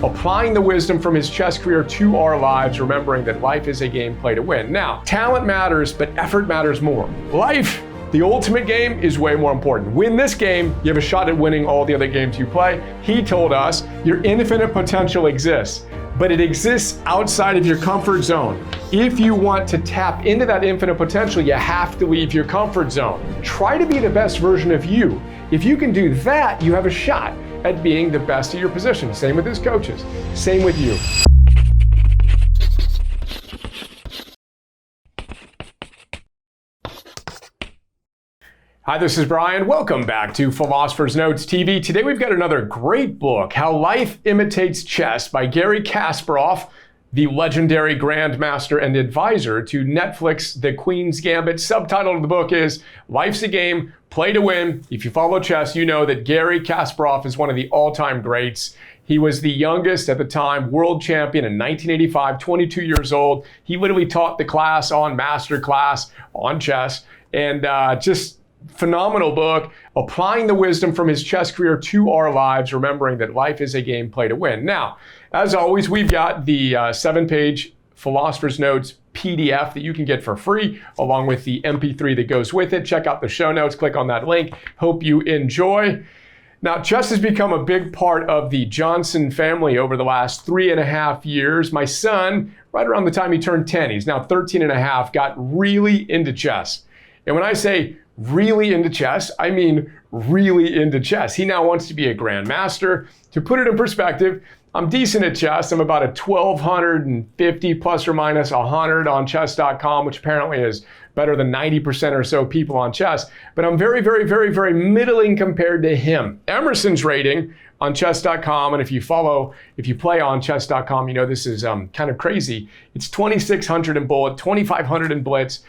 applying the wisdom from his chess career to our lives, remembering that life is a game played to win. Now, talent matters, but effort matters more. Life, the ultimate game, is way more important. Win this game, you have a shot at winning all the other games you play. He told us your infinite potential exists, but it exists outside of your comfort zone. If you want to tap into that infinite potential, you have to leave your comfort zone. Try to be the best version of you. If you can do that, you have a shot at being the best at your position. Same with his coaches, same with you. Hi, this is Brian. Welcome back to Philosopher's Notes TV. Today we've got another great book, How Life Imitates Chess by Garry Kasparov, the legendary Grandmaster and advisor to Netflix, The Queen's Gambit. Subtitle of the book is Life's a Game, Play to Win. If you follow chess, you know that Garry Kasparov is one of the all-time greats. He was the youngest at the time world champion in 1985, 22 years old. He literally taught the class on master class on chess, and just phenomenal book, applying the wisdom from his chess career to our lives, remembering that life is a game play to win. Now, as always, we've got the 7-page Philosopher's Notes PDF that you can get for free, along with the MP3 that goes with it. Check out the show notes, click on that link. Hope you enjoy. Now, chess has become a big part of the Johnson family over the last 3.5 years. My son, right around the time he turned 10, he's now 13 and a half, got really into chess. And when I say really into chess, I mean really into chess. He now wants to be a Grandmaster. To put it in perspective, I'm decent at chess. I'm about a 1,250 plus or minus 100 on chess.com, which apparently is better than 90% or so people on chess. But I'm very, very, very, very middling compared to him. Emerson's rating on chess.com, and if you play on chess.com, you know this is kind of crazy. It's 2,600 in bullet, 2,500 in blitz.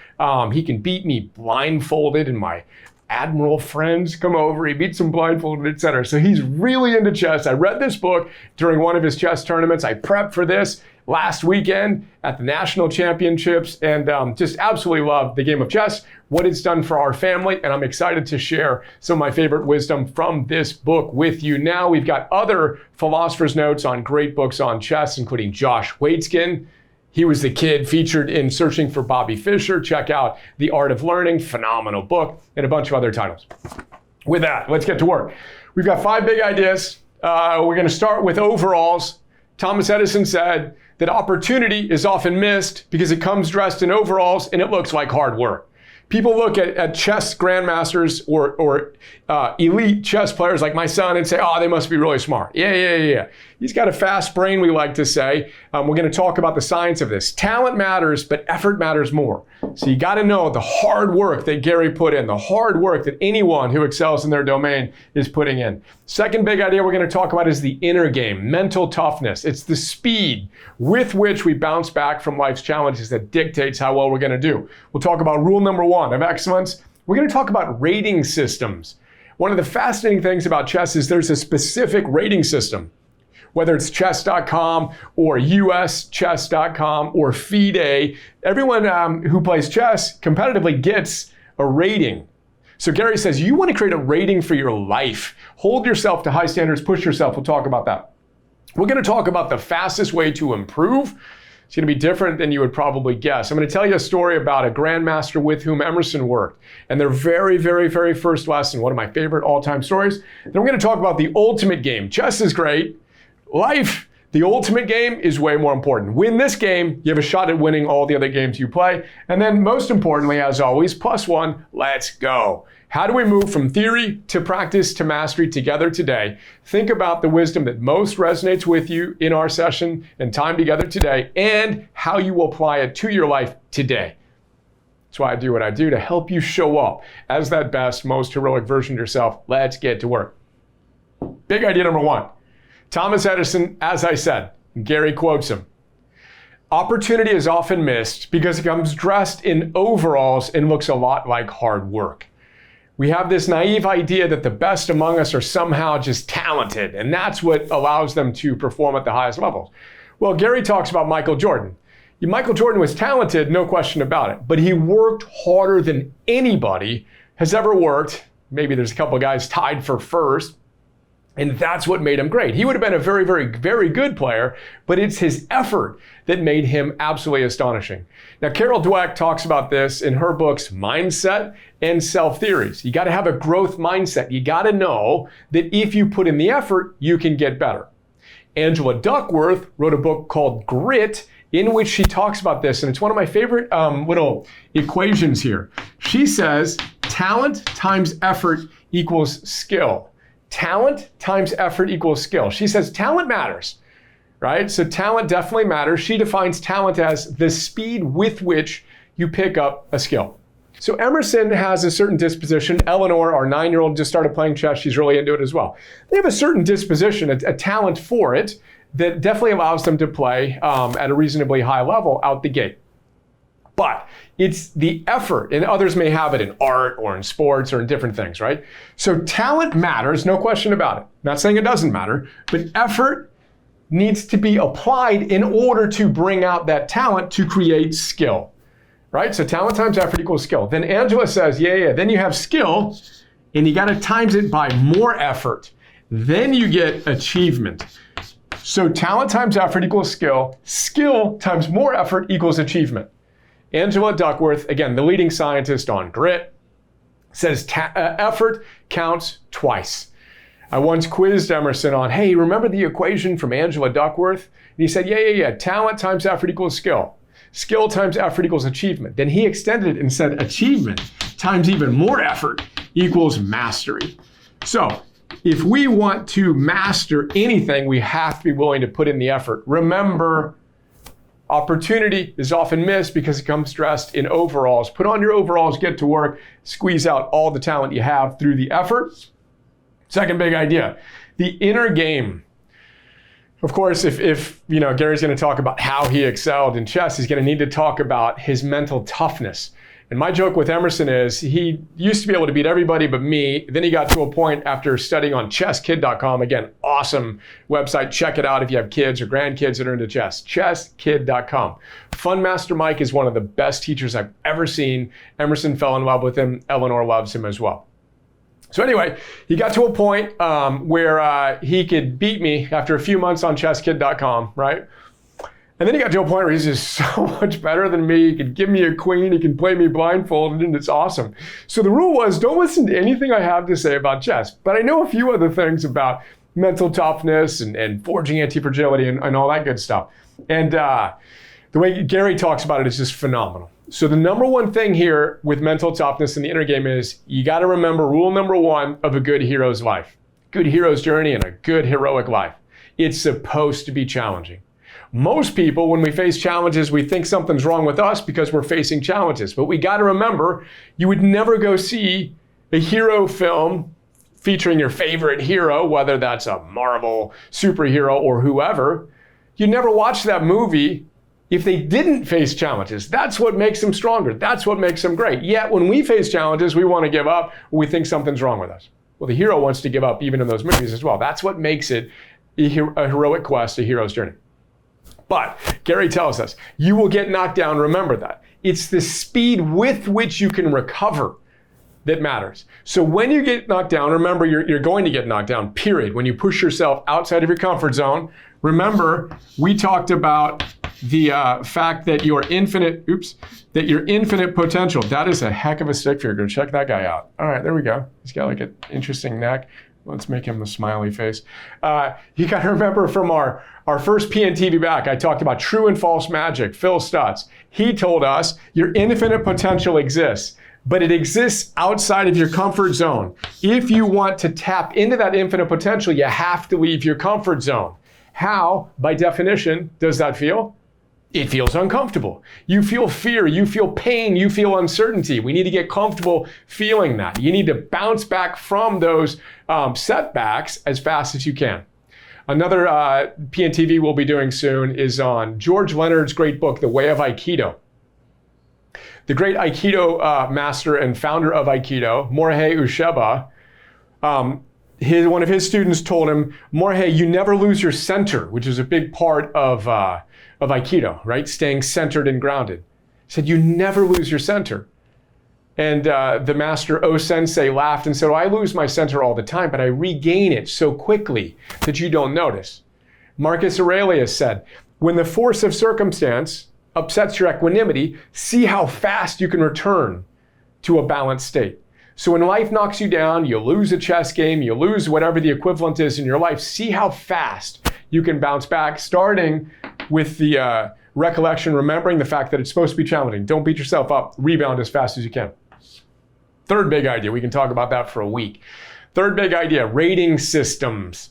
He can beat me blindfolded, and my admiral friends come over. He beats them blindfolded, etc. So he's really into chess. I read this book during one of his chess tournaments. I prepped for this last weekend at the national championships, and just absolutely love the game of chess, what it's done for our family, and I'm excited to share some of my favorite wisdom from this book with you. Now we've got other Philosopher's Notes on great books on chess, including Josh Waitzkin. He was the kid featured in Searching for Bobby Fischer. Check out The Art of Learning, phenomenal book, and a bunch of other titles. With that, let's get to work. We've got 5 big ideas. We're going to start with overalls. Thomas Edison said that opportunity is often missed because it comes dressed in overalls and it looks like hard work. People look at chess grandmasters or elite chess players like my son and say, oh, they must be really smart. Yeah. He's got a fast brain, we like to say. We're going to talk about the science of this. Talent matters, but effort matters more. So you got to know the hard work that Garry put in, the hard work that anyone who excels in their domain is putting in. Second big idea we're going to talk about is the inner game, mental toughness. It's the speed with which we bounce back from life's challenges that dictates how well we're going to do. We'll talk about rule number 1 of excellence. We're going to talk about rating systems. One of the fascinating things about chess is there's a specific rating system. Whether it's chess.com or uschess.com or FIDE, everyone who plays chess competitively gets a rating. So Garry says, you want to create a rating for your life. Hold yourself to high standards, push yourself. We'll talk about that. We're going to talk about the fastest way to improve. It's going to be different than you would probably guess. I'm going to tell you a story about a Grandmaster with whom Emerson worked and their very, very, very first lesson, one of my favorite all-time stories. Then we're going to talk about the ultimate game. Chess is great. Life, the ultimate game, is way more important. Win this game, you have a shot at winning all the other games you play. And then most importantly, as always, +1, let's go. How do we move from theory to practice to mastery together today? Think about the wisdom that most resonates with you in our session and time together today, and how you will apply it to your life today. That's why I do what I do, to help you show up as that best, most heroic version of yourself. Let's get to work. Big idea number 1. Thomas Edison, as I said, Garry quotes him. Opportunity is often missed because it comes dressed in overalls and looks a lot like hard work. We have this naive idea that the best among us are somehow just talented, and that's what allows them to perform at the highest levels. Well, Garry talks about Michael Jordan. Michael Jordan was talented, no question about it, but he worked harder than anybody has ever worked. Maybe there's a couple of guys tied for first. And that's what made him great. He would have been a very, very, very good player, but it's his effort that made him absolutely astonishing. Now, Carol Dweck talks about this in her books, Mindset and Self-Theories. You got to have a growth mindset. You got to know that if you put in the effort, you can get better. Angela Duckworth wrote a book called Grit, in which she talks about this, and it's one of my favorite little equations here. She says, talent times effort equals skill. Talent times effort equals skill. She says talent matters, right? So talent definitely matters. She defines talent as the speed with which you pick up a skill. So Emerson has a certain disposition. Eleanor, our 9-year-old, just started playing chess. She's really into it as well. They have a certain disposition, a talent for it that definitely allows them to play at a reasonably high level out the gate. But it's the effort, and others may have it in art or in sports or in different things, right? So talent matters, no question about it. Not saying it doesn't matter, but effort needs to be applied in order to bring out that talent to create skill, right? So talent times effort equals skill. Then Angela says, yeah, then you have skill, and you gotta times it by more effort. Then you get achievement. So talent times effort equals skill. Skill times more effort equals achievement. Angela Duckworth, again, the leading scientist on grit, says effort counts twice. I once quizzed Emerson on, hey, remember the equation from Angela Duckworth? And he said, yeah. Talent times effort equals skill. Skill times effort equals achievement. Then he extended it and said achievement times even more effort equals mastery. So if we want to master anything, we have to be willing to put in the effort. Remember, opportunity is often missed because it comes dressed in overalls. Put on your overalls, get to work, squeeze out all the talent you have through the effort. Second big idea, the inner game. Of course, if Gary's going to talk about how he excelled in chess, he's going to need to talk about his mental toughness. And my joke with Emerson is he used to be able to beat everybody but me. Then he got to a point after studying on chesskid.com. Again, awesome website. Check it out if you have kids or grandkids that are into chess. Chesskid.com. Fun Master Mike is one of the best teachers I've ever seen. Emerson fell in love with him. Eleanor loves him as well. So anyway, he got to a point where he could beat me after a few months on chesskid.com, right? And then he got to a point where he's just so much better than me. He could give me a queen. He can play me blindfolded, and it's awesome. So the rule was, don't listen to anything I have to say about chess. But I know a few other things about mental toughness and forging anti-fragility and all that good stuff. And the way Gary talks about it is just phenomenal. So the number one thing here with mental toughness in the inner game is you got to remember rule number one of a good hero's life. Good hero's journey and a good heroic life. It's supposed to be challenging. Most people, when we face challenges, we think something's wrong with us because we're facing challenges. But we got to remember, you would never go see a hero film featuring your favorite hero, whether that's a Marvel superhero or whoever. You'd never watch that movie if they didn't face challenges. That's what makes them stronger. That's what makes them great. Yet when we face challenges, we want to give up or we think something's wrong with us. Well, the hero wants to give up even in those movies as well. That's what makes it a heroic quest, a hero's journey. But Gary tells us, you will get knocked down. Remember that. It's the speed with which you can recover that matters. So when you get knocked down, remember you're going to get knocked down, period. When you push yourself outside of your comfort zone, remember we talked about the fact that your infinite potential, that is a heck of a stick figure. Go check that guy out. All right, there we go. He's got like an interesting neck. Let's make him a smiley face. You got to remember from our first PNTV back, I talked about true and false magic, Phil Stutz. He told us your infinite potential exists, but it exists outside of your comfort zone. If you want to tap into that infinite potential, you have to leave your comfort zone. How, by definition, does that feel? It feels uncomfortable. You feel fear, you feel pain, you feel uncertainty. We need to get comfortable feeling that. You need to bounce back from those setbacks as fast as you can. Another PNTV we'll be doing soon is on George Leonard's great book, The Way of Aikido. The great Aikido master and founder of Aikido, Morihei Ueshiba, one of his students told him, Morihei, you never lose your center, which is a big part of Aikido, right? Staying centered and grounded. He said, you never lose your center. And the master O-sensei laughed and said, well, I lose my center all the time, but I regain it so quickly that you don't notice. Marcus Aurelius said, when the force of circumstance upsets your equanimity, see how fast you can return to a balanced state. So when life knocks you down, you lose a chess game, you lose whatever the equivalent is in your life, see how fast you can bounce back, starting with the recollection, remembering the fact that it's supposed to be challenging. Don't beat yourself up, rebound as fast as you can. Third big idea, we can talk about that for a week. Third big idea, rating systems.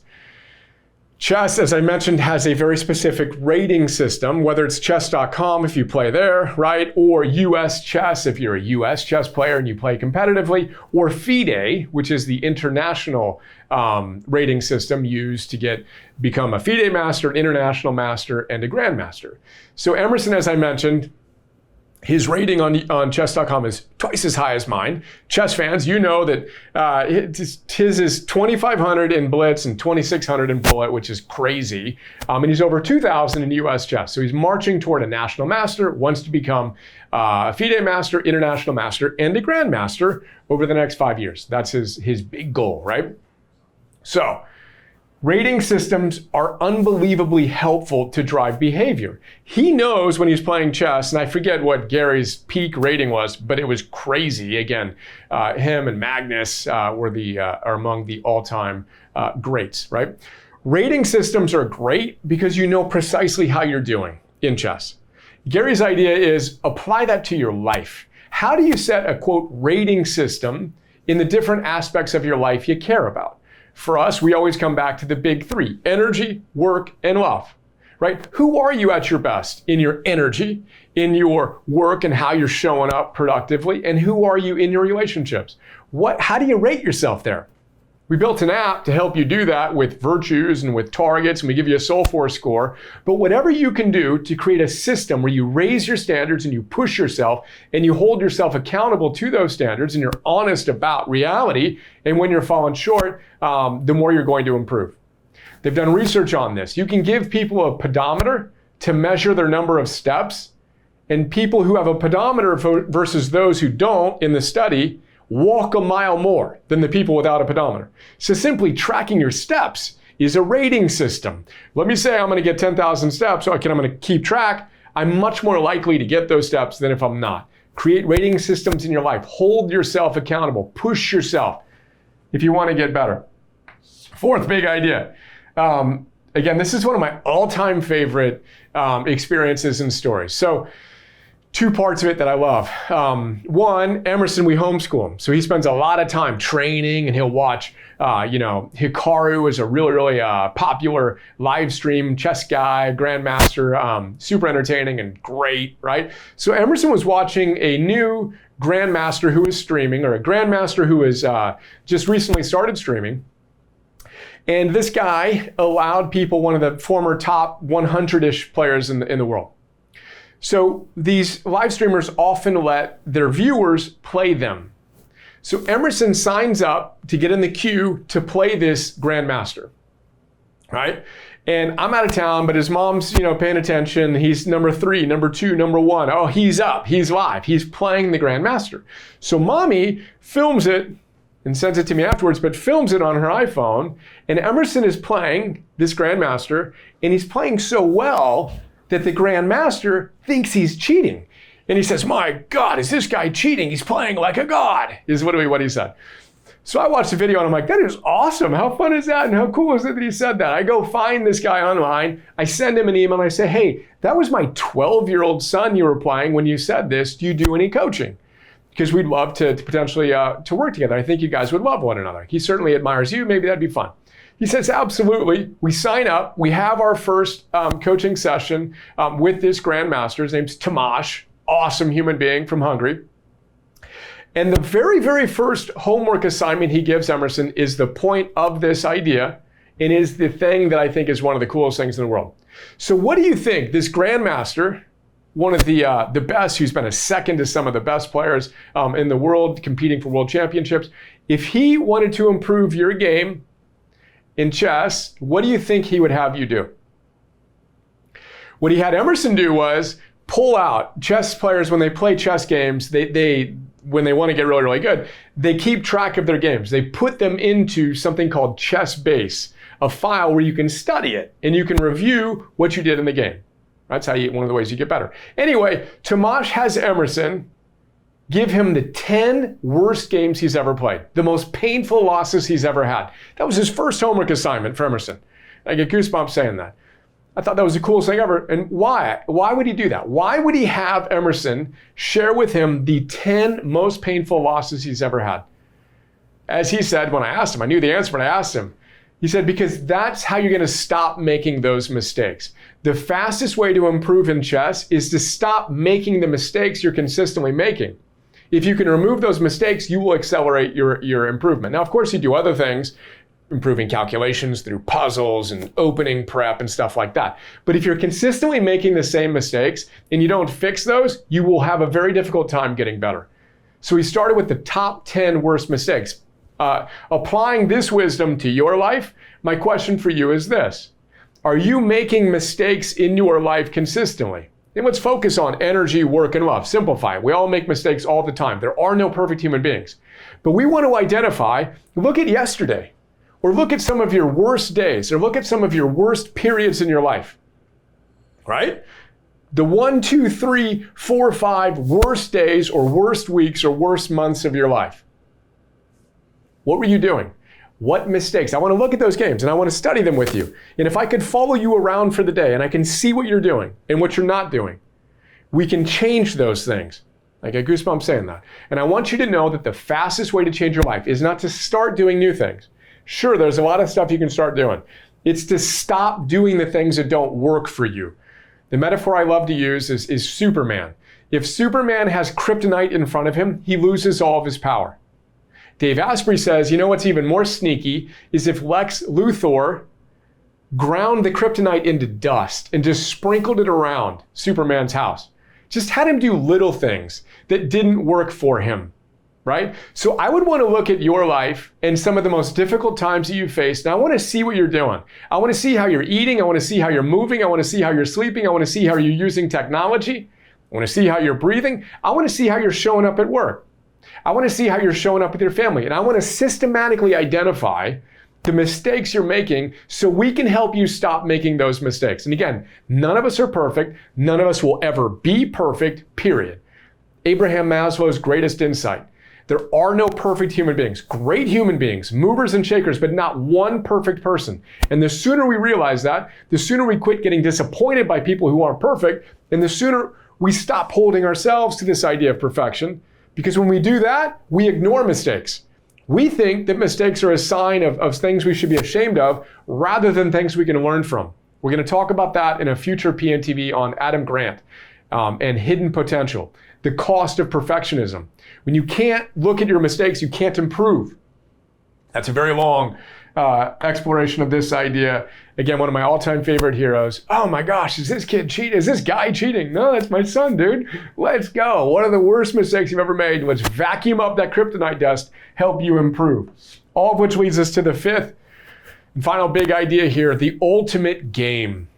Chess, as I mentioned, has a very specific rating system, whether it's chess.com if you play there, right? Or US Chess if you're a US chess player and you play competitively, or FIDE, which is the international rating system used to become a FIDE master, an international master, and a grandmaster. So Emerson, as I mentioned, his rating on chess.com is twice as high as mine. Chess fans, you know that his is 2,500 in Blitz and 2,600 in Bullet, which is crazy. And he's over 2,000 in US chess. So he's marching toward a national master, wants to become a FIDE master, international master, and a grandmaster over the next 5 years. That's his big goal, right? So rating systems are unbelievably helpful to drive behavior. He knows when he's playing chess, and I forget what Gary's peak rating was, but it was crazy. Again, him and Magnus are among the all-time greats, right? Rating systems are great because you know precisely how you're doing in chess. Gary's idea is apply that to your life. How do you set a, quote, rating system in the different aspects of your life you care about? For us, we always come back to the big three: energy, work, and love, right? Who are you at your best? In your energy, in your work and how you're showing up productively, and who are you in your relationships? How do you rate yourself there? We built an app to help you do that with virtues and with targets, and we give you a Soul Force score. But whatever you can do to create a system where you raise your standards and you push yourself and you hold yourself accountable to those standards and you're honest about reality, and when you're falling short, the more you're going to improve. They've done research on this. You can give people a pedometer to measure their number of steps, and people who have a pedometer versus those who don't in the study walk a mile more than the people without a pedometer. So simply tracking your steps is a rating system. Let me say I'm going to get 10,000 steps, so I'm going to keep track. I'm much more likely to get those steps than if I'm not. Create rating systems in your life. Hold yourself accountable. Push yourself if you want to get better. Fourth big idea. Again, this is one of my all-time favorite experiences and stories. So two parts of it that I love. One, Emerson, we homeschool him. So he spends a lot of time training, and he'll watch, Hikaru is a really popular live stream chess guy, grandmaster, super entertaining and great, right? So Emerson was watching a new grandmaster who is streaming, or a grandmaster who has just recently started streaming. And this guy allowed people, one of the former top 100-ish players in the world. So these live streamers often let their viewers play them. So Emerson signs up to get in the queue to play this grandmaster, right? And I'm out of town, but his mom's, paying attention. He's number 3, number 2, number 1. Oh, he's up, he's live, he's playing the grandmaster. So mommy films it and sends it to me afterwards, but films it on her iPhone. And Emerson is playing this grandmaster, and he's playing so well that the grandmaster thinks he's cheating. And he says, my God, is this guy cheating? He's playing like a god, is what he said. So I watched the video and I'm like, that is awesome. How fun is that? And how cool is it that he said that? I go find this guy online. I send him an email and I say, hey, that was my 12-year-old son you were playing when you said this. Do you do any coaching? Because we'd love to potentially to work together. I think you guys would love one another. He certainly admires you. Maybe that'd be fun. He says, absolutely. We sign up. We have our first coaching session with this grandmaster. His name's Tomasz, awesome human being from Hungary. And the very, very first homework assignment he gives Emerson is the point of this idea, and is the thing that I think is one of the coolest things in the world. So what do you think? This grandmaster, one of the best, who's been a second to some of the best players in the world, competing for world championships, if he wanted to improve your game in chess, what do you think he would have you do? What he had Emerson do was pull out chess players when they play chess games. when they want to get really, really good, they keep track of their games. They put them into something called ChessBase, a file where you can study it and you can review what you did in the game. That's one of the ways you get better. Anyway, Tomasz has Emerson give him the 10 worst games he's ever played, the most painful losses he's ever had. That was his first homework assignment for Emerson. I get goosebumps saying that. I thought that was the coolest thing ever. And why? Why would he do that? Why would he have Emerson share with him the 10 most painful losses he's ever had? As he said when I asked him, I knew the answer when I asked him. He said, because that's how you're going to stop making those mistakes. The fastest way to improve in chess is to stop making the mistakes you're consistently making. If you can remove those mistakes, you will accelerate your improvement. Now, of course, you do other things, improving calculations through puzzles and opening prep and stuff like that. But if you're consistently making the same mistakes and you don't fix those, you will have a very difficult time getting better. So he started with the top 10 worst mistakes. Applying this wisdom to your life, my question for you is this. Are you making mistakes in your life consistently? And let's focus on energy, work, and love. Simplify it. We all make mistakes all the time. There are no perfect human beings. But we want to identify, look at yesterday, or look at some of your worst days, or look at some of your worst periods in your life, right? The 1, 2, 3, 4, 5 worst days or worst weeks or worst months of your life. What were you doing? What mistakes? I want to look at those games and I want to study them with you. And if I could follow you around for the day and I can see what you're doing and what you're not doing, we can change those things. I get goosebumps saying that. And I want you to know that the fastest way to change your life is not to start doing new things. Sure, there's a lot of stuff you can start doing. It's to stop doing the things that don't work for you. The metaphor I love to use is Superman. If Superman has kryptonite in front of him, he loses all of his power. Dave Asprey says, you know what's even more sneaky is if Lex Luthor ground the kryptonite into dust and just sprinkled it around Superman's house. Just had him do little things that didn't work for him, right? So I would want to look at your life and some of the most difficult times that you faced, and I want to see what you're doing. I want to see how you're eating. I want to see how you're moving. I want to see how you're sleeping. I want to see how you're using technology. I want to see how you're breathing. I want to see how you're showing up at work. I want to see how you're showing up with your family. And I want to systematically identify the mistakes you're making so we can help you stop making those mistakes. And again, none of us are perfect. None of us will ever be perfect, period. Abraham Maslow's greatest insight. There are no perfect human beings. Great human beings, movers and shakers, but not one perfect person. And the sooner we realize that, the sooner we quit getting disappointed by people who aren't perfect, and the sooner we stop holding ourselves to this idea of perfection. Because when we do that, we ignore mistakes. We think that mistakes are a sign of things we should be ashamed of rather than things we can learn from. We're going to talk about that in a future PNTV on Adam Grant and hidden potential, the cost of perfectionism. When you can't look at your mistakes, you can't improve. That's a very long exploration of this idea. Again, one of my all-time favorite heroes. Oh my gosh, is this kid cheating? Is this guy cheating? No, that's my son, dude. Let's go. One of the worst mistakes you've ever made. Let's vacuum up that kryptonite dust, help you improve. All of which leads us to the fifth and final big idea here, the ultimate game.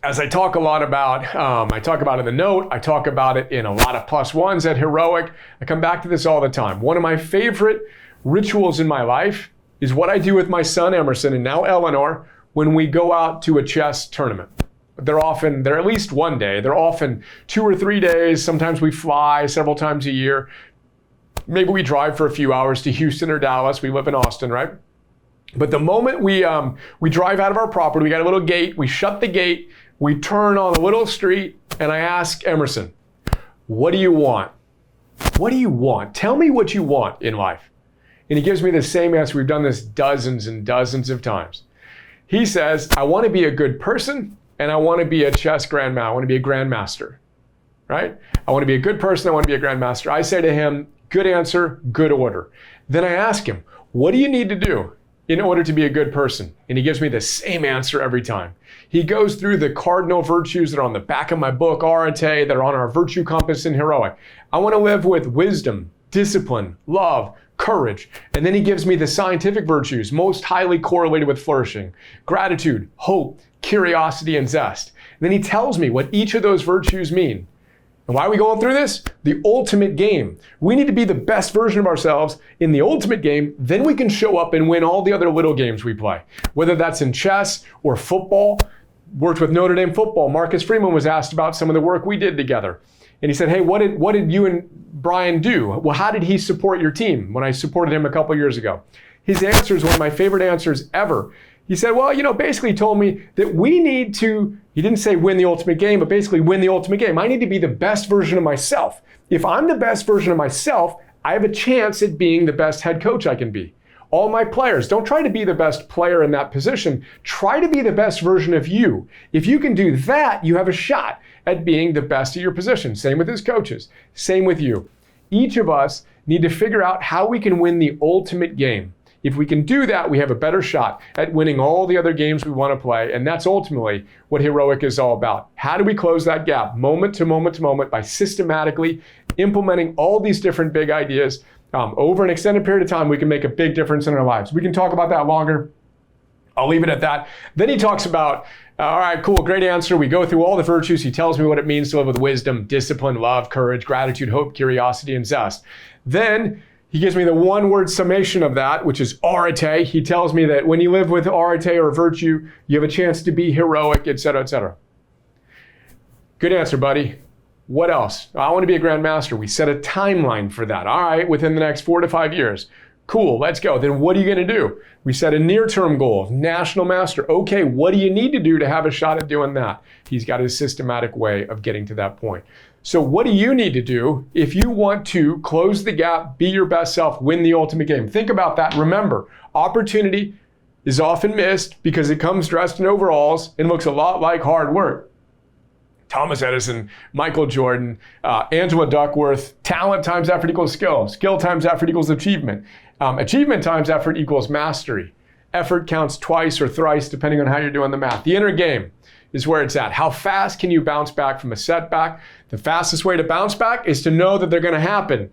As I talk a lot about, I talk about in the note, I talk about it in a lot of +1s at Heroic. I come back to this all the time. One of my favorite rituals in my life is what I do with my son Emerson and now Eleanor when we go out to a chess tournament. They're at least one day. They're often 2 or 3 days. Sometimes we fly several times a year. Maybe we drive for a few hours to Houston or Dallas. We live in Austin, right? But the moment we drive out of our property, we got a little gate, we shut the gate, we turn on a little street, and I ask Emerson, what do you want? What do you want? Tell me what you want in life. And he gives me the same answer. We've done this dozens and dozens of times. He says, I want to be a good person and I want to be a chess grandmaster. I want to be a grandmaster, right? I want to be a good person. I want to be a grandmaster. I say to him, good answer, good order. Then I ask him, what do you need to do in order to be a good person? And he gives me the same answer every time. He goes through the cardinal virtues that are on the back of my book, Arete, that are on our virtue compass in Heroic. I want to live with wisdom, discipline, love, courage. And then he gives me the scientific virtues most highly correlated with flourishing: gratitude, hope, curiosity, and zest. And then he tells me what each of those virtues mean. And why are we going through this? The ultimate game. We need to be the best version of ourselves in the ultimate game. Then we can show up and win all the other little games we play. Whether that's in chess or football. Worked with Notre Dame football. Marcus Freeman was asked about some of the work we did together. And he said, hey, what did you and Brian do? Well, how did he support your team when I supported him a couple years ago? His answer is one of my favorite answers ever. He said, well, basically he told me that we need to, he didn't say win the ultimate game, but basically win the ultimate game. I need to be the best version of myself. If I'm the best version of myself, I have a chance at being the best head coach I can be. All my players, don't try to be the best player in that position. Try to be the best version of you. If you can do that, you have a shot at being the best at your position. Same with his coaches. Same with you. Each of us need to figure out how we can win the ultimate game. If we can do that, we have a better shot at winning all the other games we want to play. And that's ultimately what Heroic is all about. How do we close that gap moment to moment to moment by systematically implementing all these different big ideas over an extended period of time? We can make a big difference in our lives. We can talk about that longer. I'll leave it at that. Then he talks about, all right, cool, great answer. We go through all the virtues. He tells me what it means to live with wisdom, discipline, love, courage, gratitude, hope, curiosity, and zest. Then he gives me the one-word summation of that, which is arete. He tells me that when you live with arete or virtue, you have a chance to be heroic, etc., etc. Good answer, buddy. What else? I want to be a Grandmaster. We set a timeline for that. All right, within the next 4 to 5 years. Cool, let's go. Then what are you going to do? We set a near-term goal of National Master. Okay, what do you need to do to have a shot at doing that? He's got a systematic way of getting to that point. So what do you need to do if you want to close the gap, be your best self, win the ultimate game? Think about that. Remember, opportunity is often missed because it comes dressed in overalls and looks a lot like hard work. Thomas Edison, Michael Jordan, Angela Duckworth, talent times effort equals skill. Skill times effort equals achievement. Achievement times effort equals mastery. Effort counts twice or thrice depending on how you're doing the math. The inner game is where it's at. How fast can you bounce back from a setback? The fastest way to bounce back is to know that they're going to happen.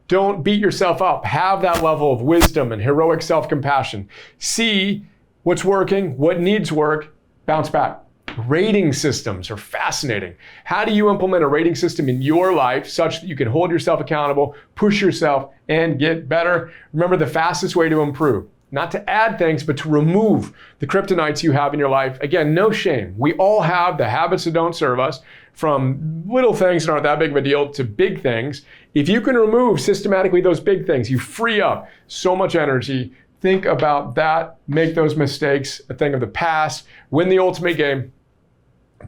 Don't beat yourself up. Have that level of wisdom and heroic self-compassion. See what's working, what needs work, bounce back. Rating systems are fascinating. How do you implement a rating system in your life such that you can hold yourself accountable, push yourself, and get better? Remember, the fastest way to improve, not to add things, but to remove the kryptonites you have in your life. Again, no shame. We all have the habits that don't serve us, from little things that aren't that big of a deal to big things. If you can remove systematically those big things, you free up so much energy. Think about that. Make those mistakes a thing of the past. Win the ultimate game.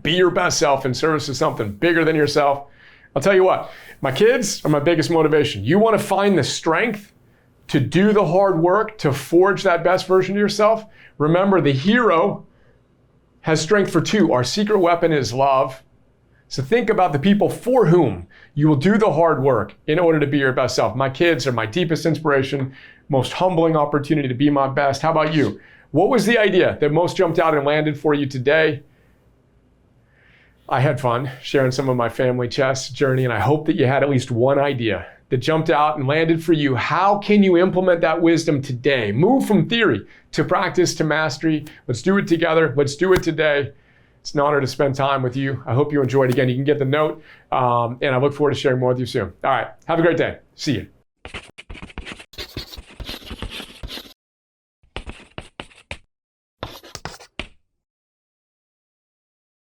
Be your best self in service to something bigger than yourself. I'll tell you what, my kids are my biggest motivation. You want to find the strength to do the hard work, to forge that best version of yourself? Remember, the hero has strength for two. Our secret weapon is love. So think about the people for whom you will do the hard work in order to be your best self. My kids are my deepest inspiration, most humbling opportunity to be my best. How about you? What was the idea that most jumped out and landed for you today? I had fun sharing some of my family chess journey, and I hope that you had at least one idea that jumped out and landed for you. How can you implement that wisdom today? Move from theory to practice to mastery. Let's do it together. Let's do it today. It's an honor to spend time with you. I hope you enjoyed. Again, you can get the note, and I look forward to sharing more with you soon. All right, have a great day. See you.